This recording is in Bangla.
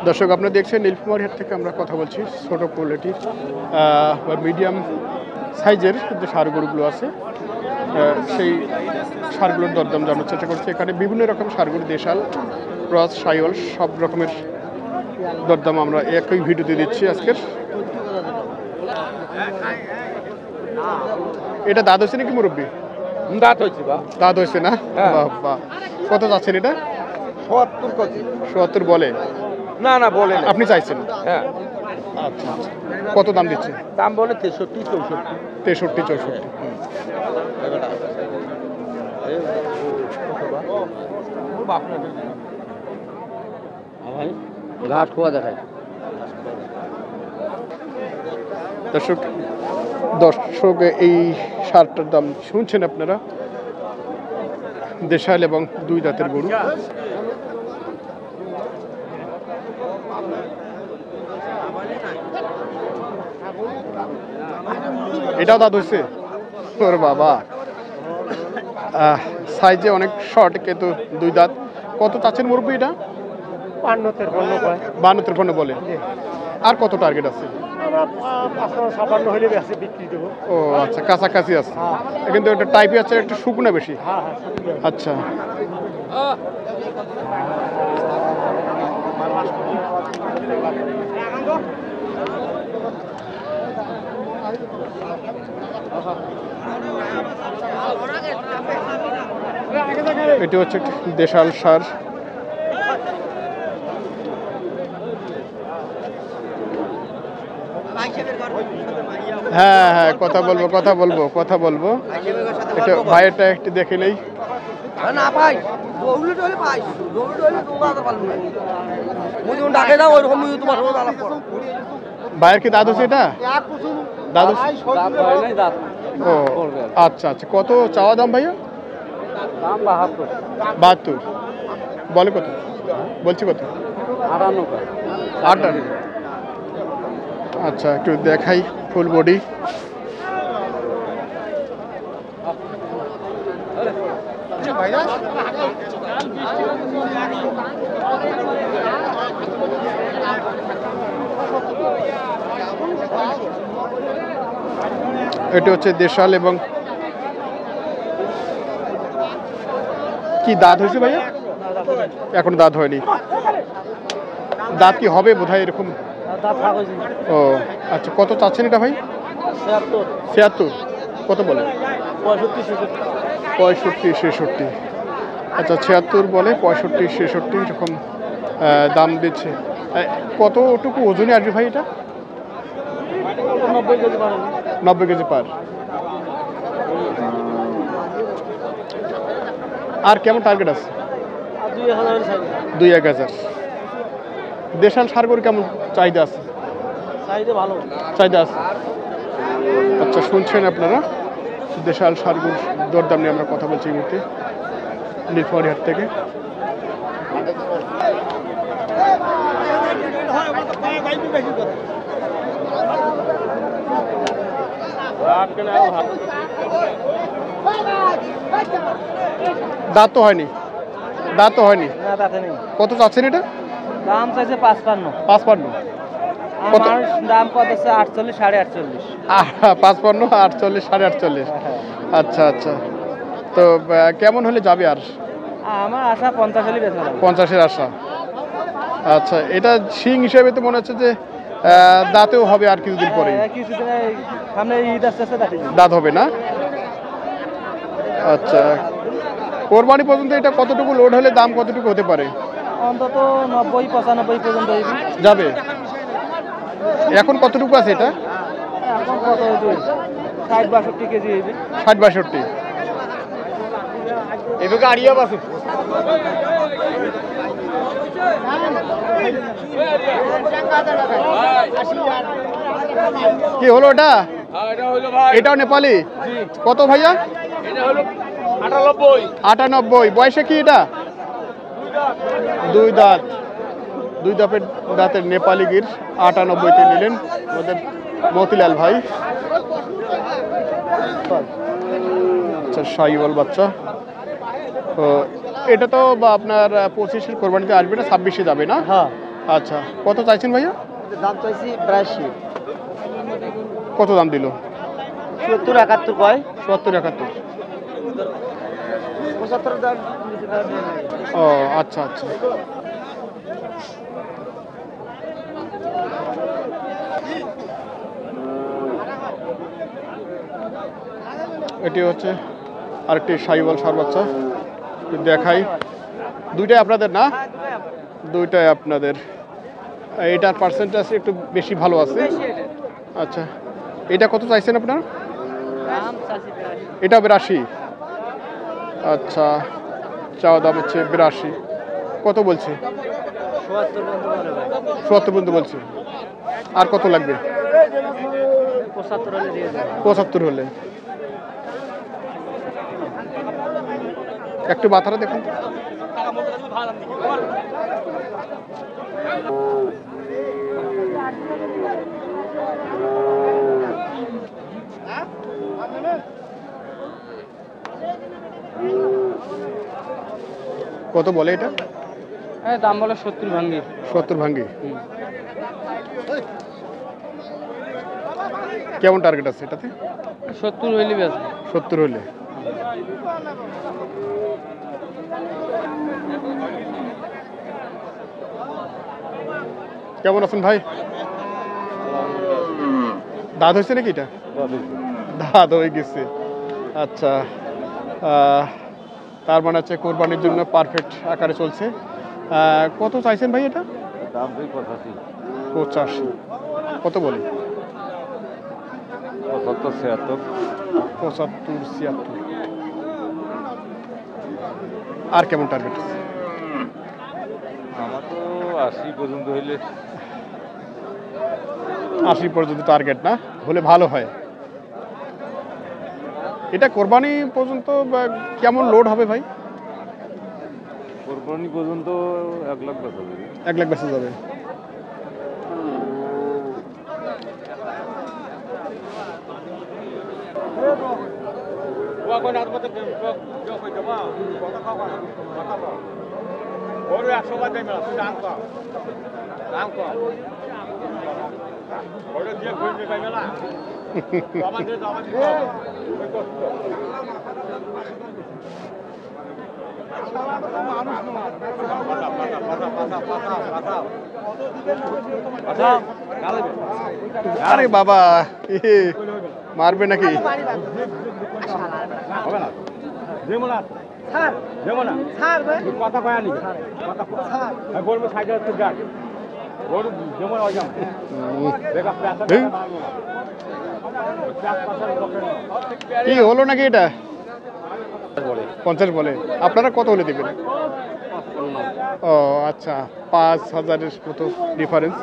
দর্শক আপনারা দেখছেন নীলফামারী হাট থেকে আমরা কথা বলছি ছোট কোয়ালিটির বা মিডিয়াম সাইজের যে ষাঁড় গরুগুলো আছে সেই ষাঁড়গুলোর দরদাম জানার চেষ্টা করছি। এখানে বিভিন্ন রকম ষাঁড় গরু, দেশাল, ক্রস, শাহিওয়াল সব রকমের দরদাম আমরা একই ভিডিওতে দিচ্ছি আজকের। এটা দাঁত হয়েছে নাকি মুরব্বী? দাঁত হয়েছে বা দাঁত হয়েছে না? বাহ, কত যাচ্ছেন এটা? ৭০ বলে না না বলে না। আপনি চাইছেন? হ্যাঁ। আচ্ছা, কত দাম দিচ্ছে? দাম বলে 63 64 63 64। ঘাট খোয়া দেখায়। দর্শক এই ষাঁড়টার দাম শুনছেন আপনারা, দেশাল এবং দুই দাঁতের গরু। এটাও দাঁত হয়েছে? ওর বাবা, সাইজে অনেক শর্ট কিন্তু দুই দাঁত। কত চাচ্ছেন মুরব্বী এটা? 52-53 বলে। আর কত টার্গেট আছে? ও আচ্ছা, কাছাকাছি আছে কিন্তু একটা টাইপই আছে, একটু শুকনো বেশি। আচ্ছা, এটি হচ্ছে দেশাল ষাঁড়। হ্যাঁ, কথা বলবো এটা ভাইয়েরটা একটু দেখে নেই। ভাইয়ের কি দাদু সেটা? দাদু? ও আচ্ছা, কত চাওয়া দাম ভাইয়া? 72 বলে। কত বলছি? কত? 58। আচ্ছা, একটু দেখাই ফুল বডি। এটি হচ্ছে দেশাল এবং কি দাঁত হয়েছে ভাইয়া? এখন দাঁত হয়নি। দাঁত কি হবে বোধহয় এরকম? ও আচ্ছা, কত চাচ্ছেন এটা ভাই? 76। কত বলে? 65-66। আচ্ছা, 76 বলে, 65-66 এরকম দাম দিচ্ছে। কতটুকু ওজনে আসবে ভাই এটা? 90 কেজি পার। আর কেমন টার্গেট আছে? 2-1000। দেশাল ষাঁড় গরু কেমন চাহিদা আছে? চাহিদা আছে। আচ্ছা, শুনছেন আপনারা দেশাল ষাঁড় গরুর দরদাম নিয়ে আমরা কথা বলছি এই মুহূর্তে নীলফামারী হাট থেকে। দাঁত তো হয়নি? কত চাচ্ছেন এটা? দাম চাইছে 55। কত দাম? কত আছে? 48 48.5। 55 48 48.5। আচ্ছা, তো কেমন হলে যাবে? আর আমার আশা 50 হলে বেচা যাবে। 50-এর আশা। আচ্ছা, এটা শিং হিসেবে তো মনে হচ্ছে যে দাঁতেও হবে আর কিছুদিন পরে। সামনে ঈদ আসছে, দাঁত হবে না? আচ্ছা, কোরবানি পর্যন্ত এটা কতটুকু লোড হলে দাম কতটুকু হতে পারে? অন্তত 90-95 পর্যন্ত যাবে। এখন কতটুকু আছে এটা? এখন কত? 60-62 কেজি হইবে। 60-62। এদিকে আড়িয়া বাসু কি হলো এটা? এটাও নেপালি। কত ভাইয়া? এটা হলো 98। 98। বয়সে কি এটা? দুই দাঁতের নেপালি গির 98-তে নিলেন আমাদের মতিলাল ভাই। আচ্ছা, শাহিওয়াল বাচ্চা। তো এটা তো আপনার 25-এর কোরবানিতে আসবে না, 26-এ যাবে না? হ্যাঁ। আচ্ছা, কত চাইছেন ভাইয়া? দাম চাইছি 82। কত দাম দিল? 70 71 কয়। ৭০ ৭১। 75 দাম। ও আচ্ছা আচ্ছা। এটি হচ্ছে আরেকটি সাইওয়াল ষাঁড় বাচ্চা, দেখাই। দুইটাই আপনাদের না? দুইটাই আপনাদের। এটার পার্সেন্টেজ একটু বেশি ভালো আছে। আচ্ছা, এটা কত চাইছেন আপনার? এটা 82। আচ্ছা, চাওয়া দাম হচ্ছে 82। কত বলছে? ৭০ পর্যন্ত বলছে। আর কত লাগবে? 75 হলে। একটু মাথাটা দেখুন। কত বলে এটা? দাম বলে 70 ভাঙ্গি। ৭০ ভাঙ্গি। কেমন টার্গেট আছে এটাতে? 70 হইলে বেশ। ৭০ হলে। কেমন আছেন ভাই? দাঁত হয়েছে নাকি এটা? দাঁত হয়ে গেছে। আচ্ছা, তার মানে হচ্ছে কোরবানির জন্য পারফেক্ট আকারে চলছে। কত চাইছেন ভাই এটা? দাম 85। কত বলে? 75 76। 75 76। আর কেমন টার্গেট আছে? আমার তো 80 পর্যন্ত হইলে। 80 পর্যন্ত টার্গেট না হলে ভালো হয়। এটা কোরবানি পর্যন্ত কেমন লোড হবে ভাই? কোরবানি পর্যন্ত 1 লাখ বেচা যাবে। 1 লাখ বেচা যাবে। আরে বাবা, মারবে নাকি? কথা কয়া নি বলবো সাইকেল একটু গাড় ওর যেমন কি হলো নাকি এটা? 50 বলে। আপনারা কত হলে দেবেন? ও আচ্ছা, 5000-এর মতো ডিফারেন্স।